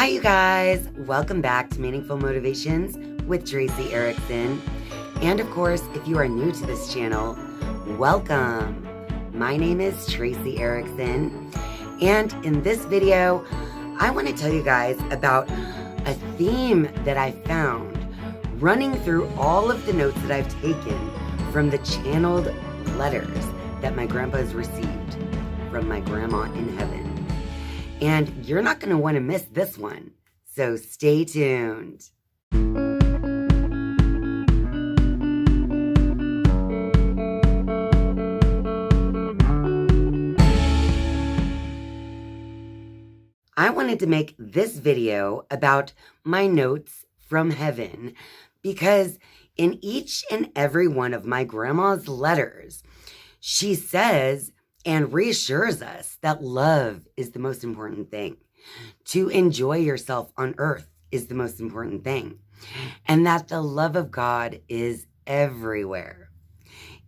Hi, you guys. Welcome back to Meaningful Motivations with Tracy Erickson. And of course, if you are new to this channel, welcome. My name is Tracy Erickson. And in this video, I want to tell you guys about a theme that I found running through all of the notes that I've taken from the channeled letters that my grandpa has received from my grandma in heaven. And you're not going to want to miss this one, so stay tuned. I wanted to make this video about my notes from heaven because in each and every one of my grandma's letters, she says and reassures us that love is the most important thing. To enjoy yourself on earth is the most important thing. And that the love of God is everywhere.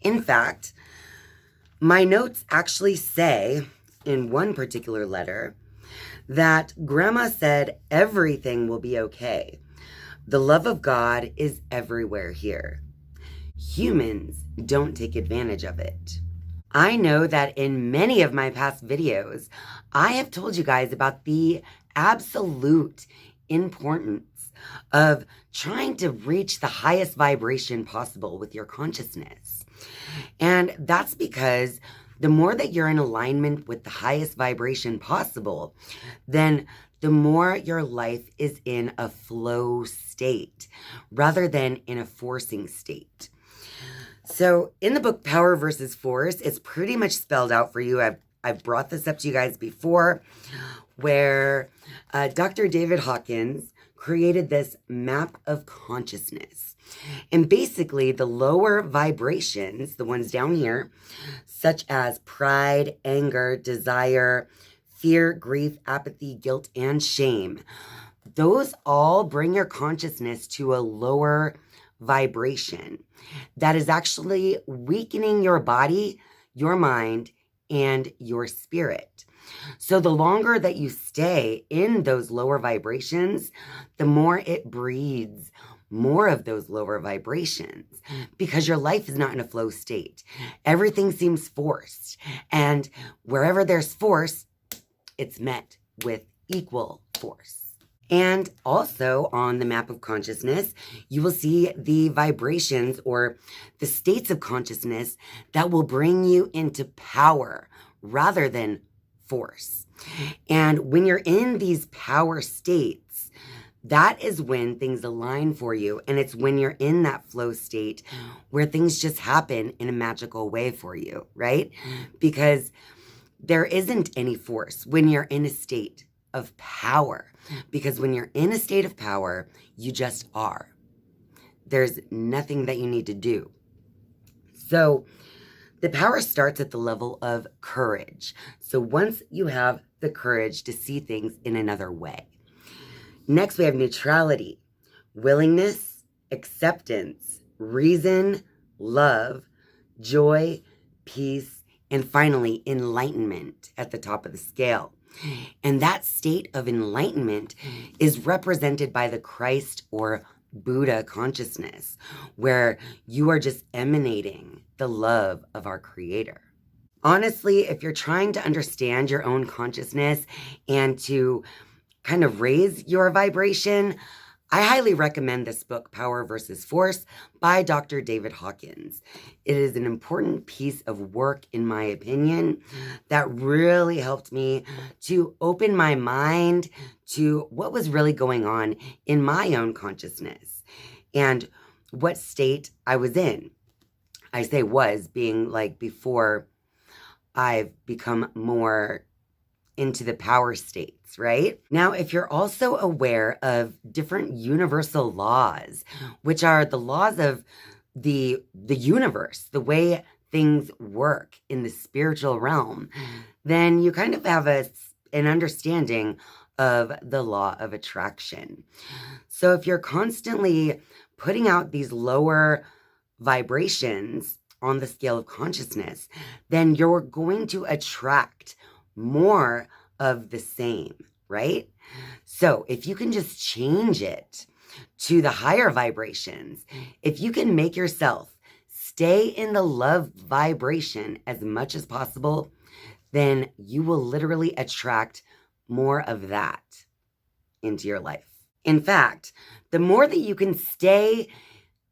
In fact, my notes actually say in one particular letter that Grandma said everything will be okay. The love of God is everywhere here. Humans don't take advantage of it. I know that in many of my past videos, I have told you guys about the absolute importance of trying to reach the highest vibration possible with your consciousness. And that's because the more that you're in alignment with the highest vibration possible, then the more your life is in a flow state rather than in a forcing state. So in the book, Power versus Force, it's pretty much spelled out for you. I've brought this up to you guys before, where Dr. David Hawkins created this map of consciousness. And basically, the lower vibrations, the ones down here, such as pride, anger, desire, fear, grief, apathy, guilt, and shame, those all bring your consciousness to a lower vibration that is actually weakening your body, your mind, and your spirit. So the longer that you stay in those lower vibrations, the more it breeds more of those lower vibrations because your life is not in a flow state. Everything seems forced. And wherever there's force, it's met with equal force. And also on the map of consciousness, you will see the vibrations or the states of consciousness that will bring you into power rather than force. And when you're in these power states, that is when things align for you. And it's when you're in that flow state where things just happen in a magical way for you, right? Because there isn't any force when you're in a state of power. Because when you're in a state of power, you just are. There's nothing that you need to do. So the power starts at the level of courage. So once you have the courage to see things in another way. Next, we have neutrality, willingness, acceptance, reason, love, joy, peace, and finally, enlightenment at the top of the scale. And that state of enlightenment is represented by the Christ or Buddha consciousness, where you are just emanating the love of our Creator. Honestly, if you're trying to understand your own consciousness and to kind of raise your vibration, I highly recommend this book, Power versus Force, by Dr. David Hawkins. It is an important piece of work, in my opinion, that really helped me to open my mind to what was really going on in my own consciousness and what state I was in. I say was, being like before I've become more into the power states, right? Now, if you're also aware of different universal laws, which are the laws of the universe, the way things work in the spiritual realm, then you kind of have an understanding of the law of attraction. So if you're constantly putting out these lower vibrations on the scale of consciousness, then you're going to attract more of the same, right? So if you can just change it to the higher vibrations, if you can make yourself stay in the love vibration as much as possible, then you will literally attract more of that into your life. In fact, the more that you can stay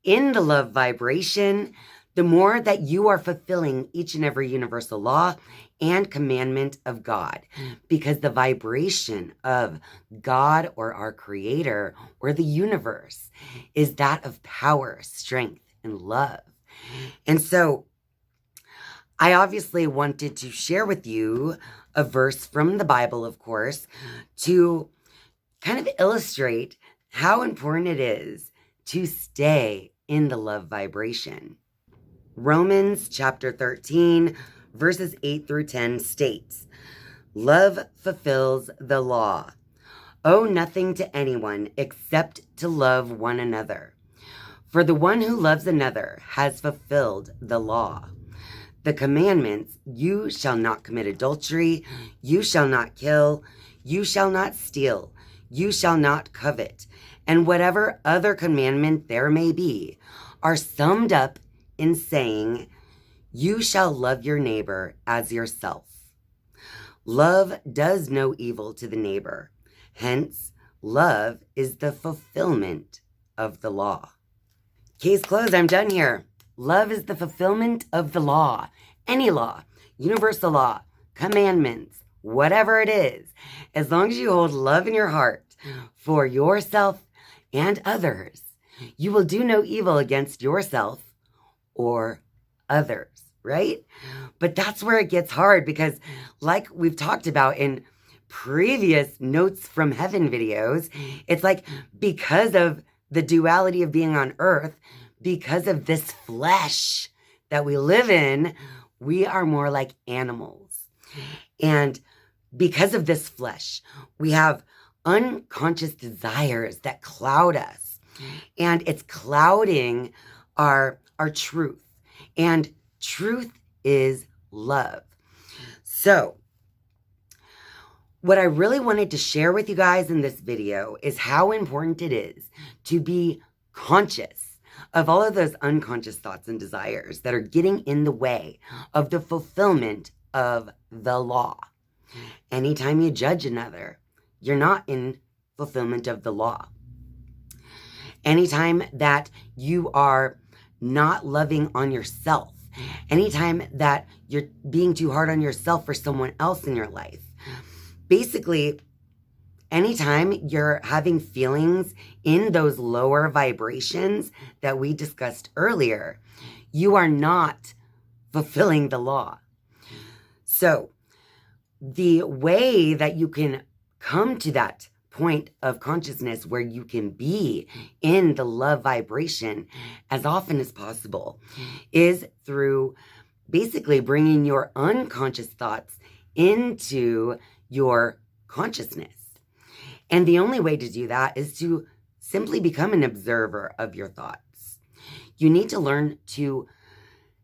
in the love vibration, the more that you are fulfilling each and every universal law and commandment of God, because the vibration of God or our creator or the universe is that of power, strength, and love. And so I obviously wanted to share with you a verse from the Bible, of course, to kind of illustrate how important it is to stay in the love vibration. Romans chapter 13, verses 8 through 10 states, "Love fulfills the law. Owe nothing to anyone except to love one another. For the one who loves another has fulfilled the law. The commandments, you shall not commit adultery, you shall not kill, you shall not steal, you shall not covet, and whatever other commandment there may be, are summed up in saying, you shall love your neighbor as yourself. Love does no evil to the neighbor. Hence, love is the fulfillment of the law." Case closed. I'm done here. Love is the fulfillment of the law. Any law, universal law, commandments, whatever it is. As long as you hold love in your heart for yourself and others, you will do no evil against yourself or others, right? But that's where it gets hard, because like we've talked about in previous Notes from Heaven videos, it's like, because of the duality of being on earth, because of this flesh that we live in, we are more like animals. And because of this flesh, we have unconscious desires that cloud us. And it's clouding our truth. And truth is love. So what I really wanted to share with you guys in this video is how important it is to be conscious of all of those unconscious thoughts and desires that are getting in the way of the fulfillment of the law. Anytime you judge another, you're not in fulfillment of the law. Anytime that you are not loving on yourself, anytime that you're being too hard on yourself for someone else in your life, basically, anytime you're having feelings in those lower vibrations that we discussed earlier, you are not fulfilling the law. So the way that you can come to that point of consciousness where you can be in the love vibration as often as possible is through basically bringing your unconscious thoughts into your consciousness. And the only way to do that is to simply become an observer of your thoughts. You need to learn to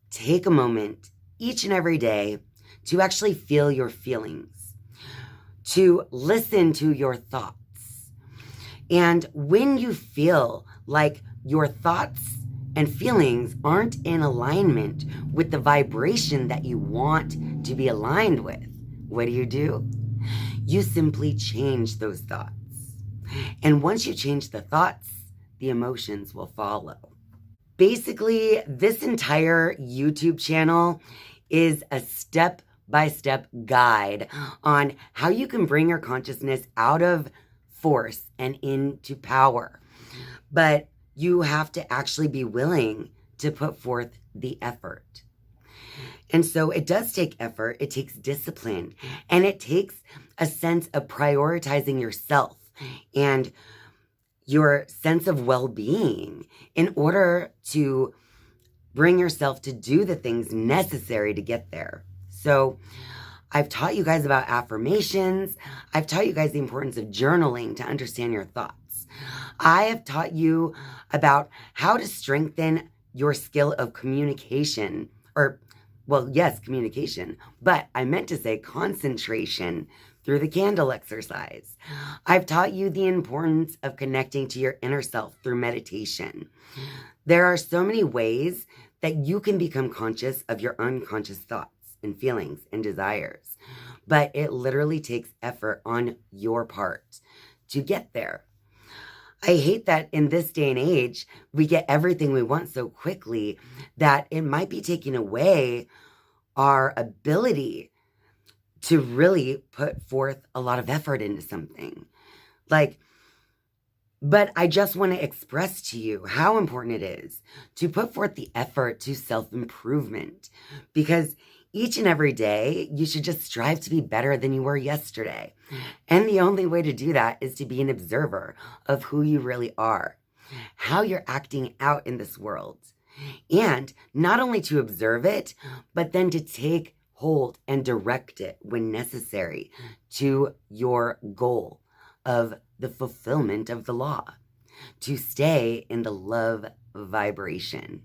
take a moment each and every day to actually feel your feelings, to listen to your thoughts. And when you feel like your thoughts and feelings aren't in alignment with the vibration that you want to be aligned with, what do? You simply change those thoughts. And once you change the thoughts, the emotions will follow. Basically, this entire YouTube channel is a step-by-step guide on how you can bring your consciousness out of force and into power. But you have to actually be willing to put forth the effort. And so it does take effort, it takes discipline, and it takes a sense of prioritizing yourself and your sense of well-being in order to bring yourself to do the things necessary to get there. So I've taught you guys about affirmations. I've taught you guys the importance of journaling to understand your thoughts. I have taught you about how to strengthen your skill of communication, or, well, yes, communication, but I meant to say concentration through the candle exercise. I've taught you the importance of connecting to your inner self through meditation. There are so many ways that you can become conscious of your unconscious thoughts and feelings and desires, but it literally takes effort on your part to get there. I hate that in this day and age, we get everything we want so quickly that it might be taking away our ability to really put forth a lot of effort into something. But I just want to express to you how important it is to put forth the effort to self-improvement, because each and every day you should just strive to be better than you were yesterday. And the only way to do that is to be an observer of who you really are, how you're acting out in this world. And not only to observe it, but then to take hold and direct it when necessary to your goal of the fulfillment of the law, to stay in the love vibration.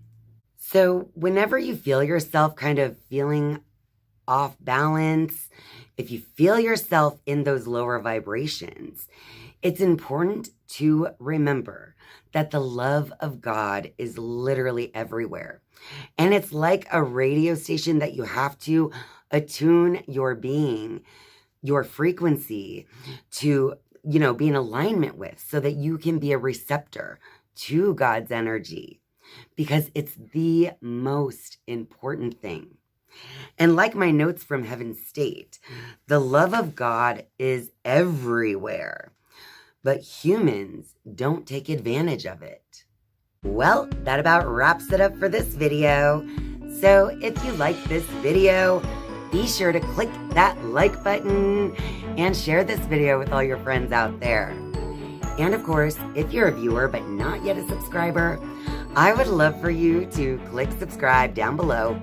So whenever you feel yourself kind of feeling off balance, if you feel yourself in those lower vibrations, it's important to remember that the love of God is literally everywhere. And it's like a radio station that you have to attune your being, your frequency to, be in alignment with, so that you can be a receptor to God's energy, because it's the most important thing. And like my notes from heaven state, the love of God is everywhere, but humans don't take advantage of it. Well, that about wraps it up for this video. So if you like this video, be sure to click that like button and share this video with all your friends out there. And of course, if you're a viewer but not yet a subscriber, I would love for you to click subscribe down below.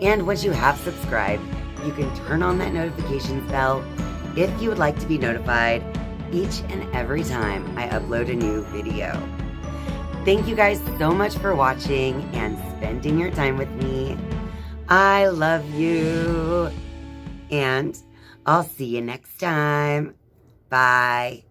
And once you have subscribed, you can turn on that notifications bell if you would like to be notified each and every time I upload a new video. Thank you guys so much for watching and spending your time with me. I love you. And I'll see you next time. Bye.